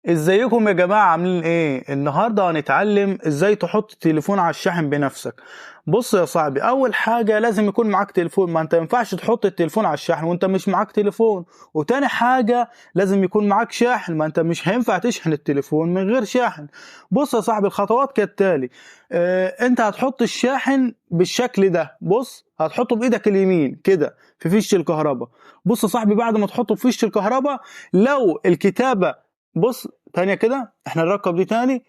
ازيكم يا جماعة، عاملين ايه؟ النهاردة هنتعلم ازاي تحط التليفون على الشاحن بنفسك. بص يا صاحبي، اول حاجة لازم يكون معاك تليفون، ما انت ينفعش تحط التليفون على الشاحن وانت مش معاك تليفون. وتاني حاجة لازم يكون معاك شاحن، ما انت مش هينفع تشحن التليفون من غير شاحن. بص يا صاحبي، الخطوات كالتالي. انت هتحط الشاحن بالشكل ده. بص، هتحطه بايدك اليمين كده في فيش الكهرباء. بص يا صاحبي، بعد ما تحطه في فيش الكهرباء، لو الكتابة، بص تانية كده، احنا نركب دي تاني.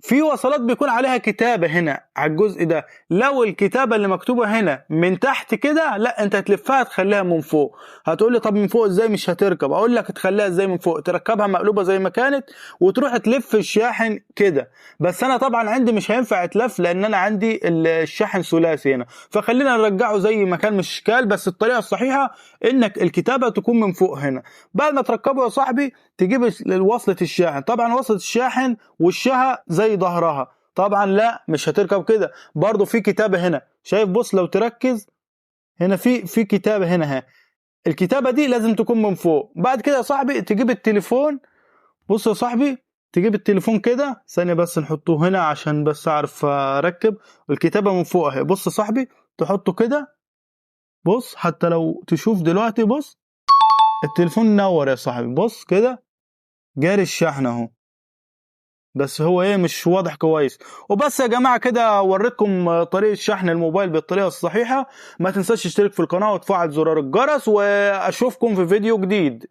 في وصلات بيكون عليها كتابة هنا على الجزء ده، لو الكتابة اللي مكتوبة هنا من تحت كده، لا انت تلفها تخليها من فوق. هتقولي طب من فوق ازاي؟ مش هتركب. اقول لك تخليها ازاي من فوق، تركبها مقلوبة زي ما كانت وتروح تلف الشاحن كده. بس انا طبعا عندي مش هينفع تلف لان انا عندي الشاحن ثلاثي هنا، فخلينا نرجعه زي ما كان، مش اشكال. بس الطريقة الصحيحة انك الكتابة تكون من فوق هنا. بعد ما تركبه يا صاحبي، تجيب وصلة الشاحن. طبعا وصلة الشاحن وشها زي ظهرها، طبعا لا مش هتركب كده، برضو في كتابة هنا، شايف؟ بص لو تركز هنا في كتابة هنا ها. الكتابة دي لازم تكون من فوق. بعد كده يا صاحبي تجيب التليفون. بص يا صاحبي، تجيب التليفون كده ثانية بس نحطه هنا عشان بس اعرف اركب. الكتابة من فوق اهي. بص يا صاحبي، تحطه كده. بص حتى لو تشوف دلوقتي، بص التليفون نور يا صاحبي. بص كده جاري الشحن اهو، بس هو ايه مش واضح كويس. وبس يا جماعة، كده وريتكم طريقة شحن الموبايل بالطريقة الصحيحة. ما تنساش تشترك في القناة وتفعل زرار الجرس، واشوفكم في فيديو جديد.